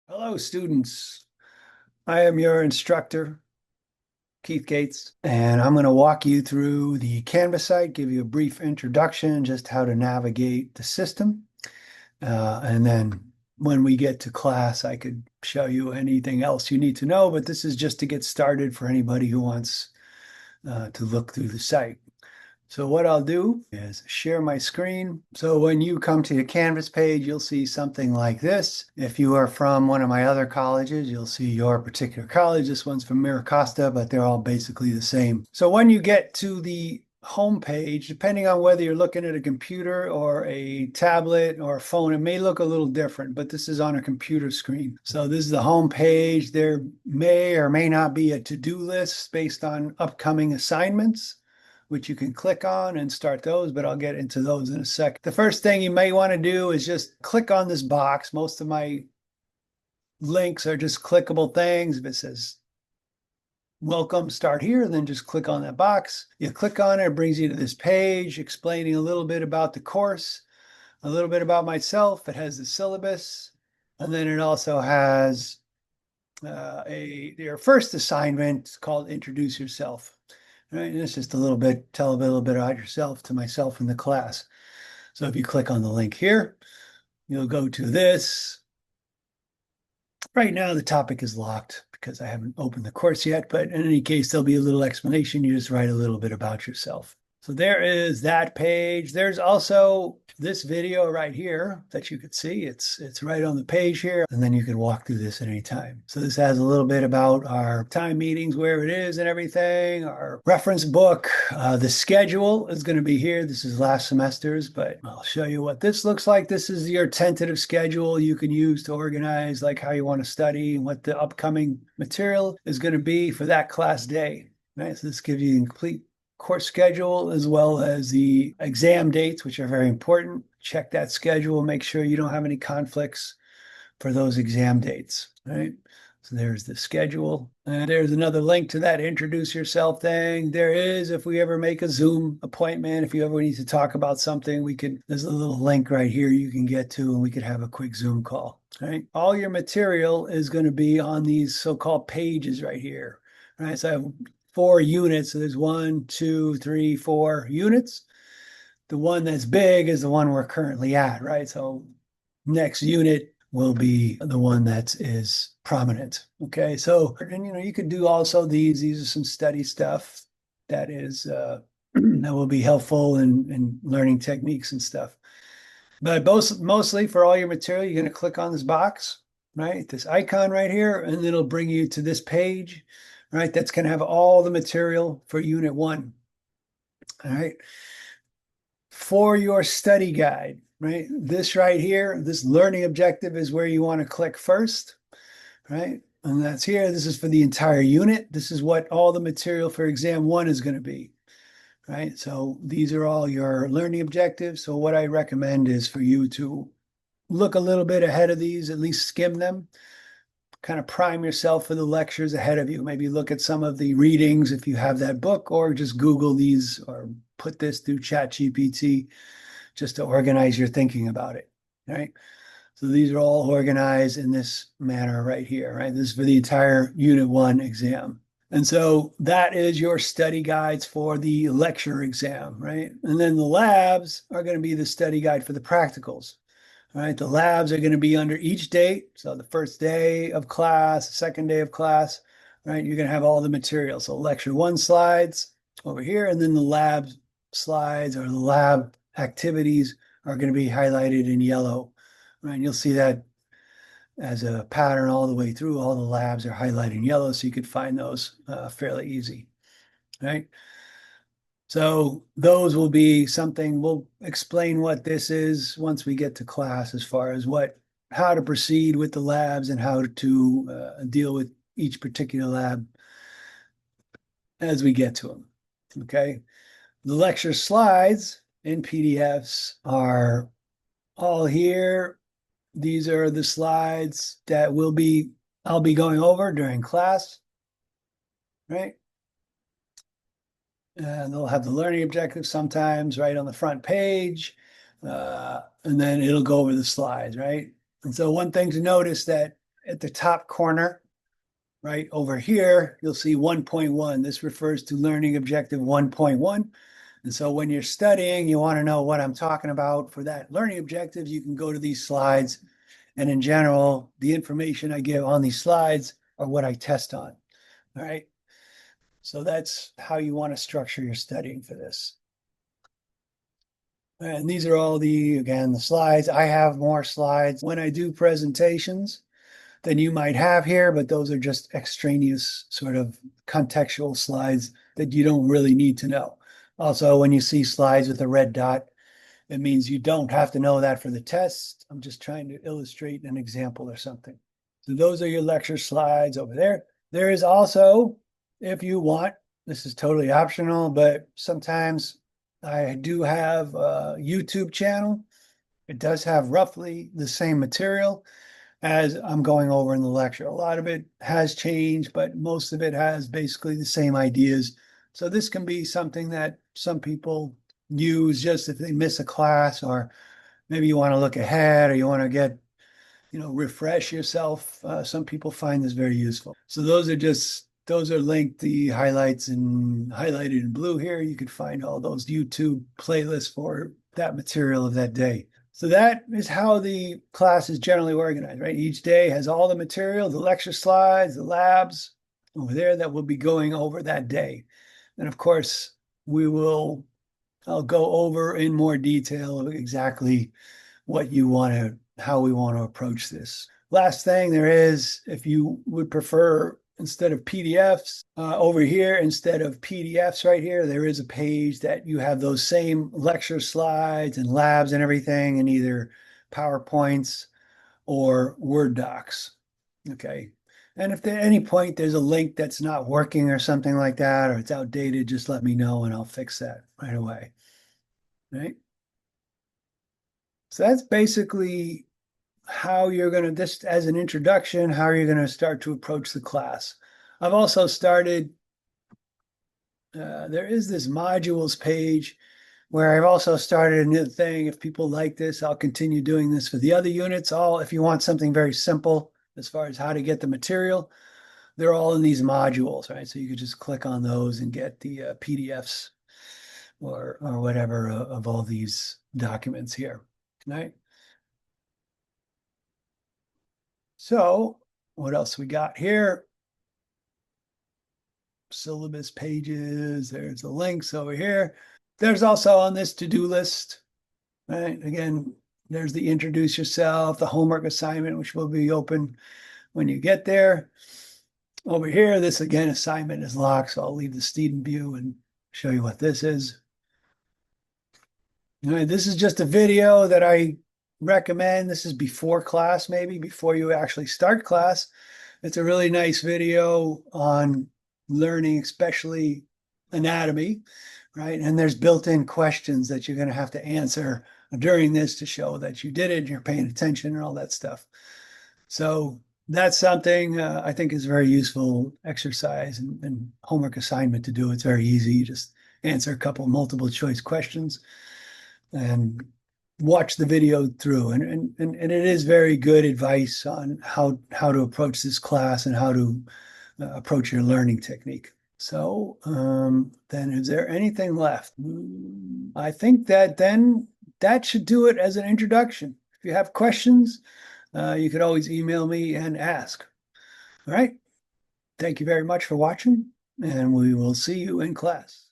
Hello, students. I am your instructor, Keith Gates, and I'm going to walk you through the Canvas site, give you a brief introduction, just how to navigate the system. And then when we get to class, I could show you anything else you need to know, but this is just to get started for anybody who wants to look through the site. So what I'll do is share my screen. So when you come to your Canvas page, you'll see something like this. If you are from one of my other colleges, you'll see your particular college. This one's from MiraCosta, but they're all basically the same. So when you get to the home page, depending on whether you're looking at a computer or a tablet or a phone, it may look a little different, but this is on a computer screen. So this is the home page. There may or may not be a to-do list based on upcoming assignments, which you can click on and start those, but I'll get into those in a sec. The first thing you may want to do is just click on this box. Most of my links are just clickable things. If it says welcome, start here, then just click on that box. You click on it, it brings you to this page explaining a little bit about the course, a little bit about myself. It has the syllabus, and then it also has your first assignment called Introduce Yourself. Right, and it's just a little bit, tell a little bit about yourself to myself in the class. So if you click on the link here, you'll go to this. Right now, the topic is locked because I haven't opened the course yet, but in any case, there'll be a little explanation. You just write a little bit about yourself. So there is that page. There's also this video right here that you could see. It's right on the page here, and then you can walk through this at any time. So this has a little bit about our time meetings, where it is and everything, our reference book. The schedule is going to be here. This is last semester's, but I'll show you what this looks like. This is your tentative schedule you can use to organize like how you want to study and what the upcoming material is going to be for that class day. Right, so this gives you a complete course schedule as well as the exam dates, which are very important. Check that schedule, make sure you don't have any conflicts for those exam dates, right? So there's the schedule. And there's another link to that introduce yourself thing. There is, if we ever make a Zoom appointment, if you ever need to talk about something, there's a little link right here you can get to, and we could have a quick Zoom call, right? All your material is going to be on these so-called pages right here, right? So I have 4 units. So there's 1, 2, 3, 4 units. The one that's big is the one we're currently at, right? So next unit will be the one that is prominent. Okay, so and you could do also these are some study stuff that is that will be helpful in learning techniques and stuff. But mostly for all your material, you're going to click on this box, right? This icon right here, and it'll bring you to this page, right? That's going to have all the material for unit 1. All right. For your study guide, right? This right here, this learning objective is where you want to click first, right? And that's here. This is for the entire unit. This is what all the material for exam 1 is going to be, right? So these are all your learning objectives. So what I recommend is for you to look a little bit ahead of these, at least skim them, kind of prime yourself for the lectures ahead of you. Maybe look at some of the readings if you have that book, or just Google these or put this through ChatGPT just to organize your thinking about it, right? So these are all organized in this manner right here, right? This is for the entire Unit 1 exam. And so that is your study guides for the lecture exam, right? And then the labs are going to be the study guide for the practicals. All right, the labs are going to be under each date. So the first day of class, the second day of class, right? You're going to have all the material. So lecture 1 slides over here, and then the lab slides or the lab activities are going to be highlighted in yellow, right? And you'll see that as a pattern all the way through. All the labs are highlighted in yellow, so you could find those fairly easy, right? So those will be something, we'll explain what this is once we get to class as far as how to proceed with the labs and how to deal with each particular lab as we get to them. Okay. The lecture slides in PDFs are all here. These are the slides that I'll be going over during class, right? And they'll have the learning objectives sometimes right on the front page. And then it'll go over the slides, right? And so one thing to notice that at the top corner, right over here, you'll see 1.1. This refers to learning objective 1.1. And so when you're studying, you want to know what I'm talking about for that learning objectives, you can go to these slides. And in general, the information I give on these slides are what I test on. All right. So that's how you want to structure your studying for this. And these are all again, the slides. I have more slides when I do presentations than you might have here, but those are just extraneous sort of contextual slides that you don't really need to know. Also, when you see slides with a red dot, it means you don't have to know that for the test. I'm just trying to illustrate an example or something. So those are your lecture slides over there. There is also, if you want, this is totally optional, but sometimes I do have a YouTube channel. It does have roughly the same material as I'm going over in the lecture. A lot of it has changed, but most of it has basically the same ideas. So this can be something that some people use just if they miss a class, or maybe you want to look ahead, or you want to get, refresh yourself. Some people find this very useful. So those are linked, the highlights and highlighted in blue here. You can find all those YouTube playlists for that material of that day. So that is how the class is generally organized, right? Each day has all the material, the lecture slides, the labs over there that we'll be going over that day. And of course, I'll go over in more detail exactly how we want to approach this. Last thing there is, if you would prefer, instead of PDFs over here, instead of PDFs right here, there is a page that you have those same lecture slides and labs and everything in either PowerPoints or Word docs. Okay. And if at any point there's a link that's not working or something like that, or it's outdated, just let me know and I'll fix that right away. Right. So that's basically how you're going to, just as an introduction, how you're going to start to approach the class. I've also started, there is this modules page where I've also started a new thing. If people like this, I'll continue doing this for the other units. If you want something very simple as far as how to get the material, they're all in these modules, right? So you could just click on those and get the PDFs or whatever of all these documents here, right? So what else we got here? Syllabus pages. There's the links over here. There's also on this to-do list, right? Again, there's the introduce yourself, the homework assignment, which will be open when you get there. Over here, this again, assignment is locked, so I'll leave the student view and show you what this is. All right, this is just a video that I recommend. This is before class, maybe before you actually start class. It's a really nice video on learning, especially anatomy, right? And there's built-in questions that you're going to have to answer during this to show that you did it and you're paying attention and all that stuff. So that's something I think is a very useful exercise and homework assignment to do. It's very easy. You just answer a couple multiple choice questions and watch the video through. And it is very good advice on how to approach this class and how to approach your learning technique. So then is there anything left? I think that should do it as an introduction. If you have questions, you could always email me and ask. All right. Thank you very much for watching, and we will see you in class.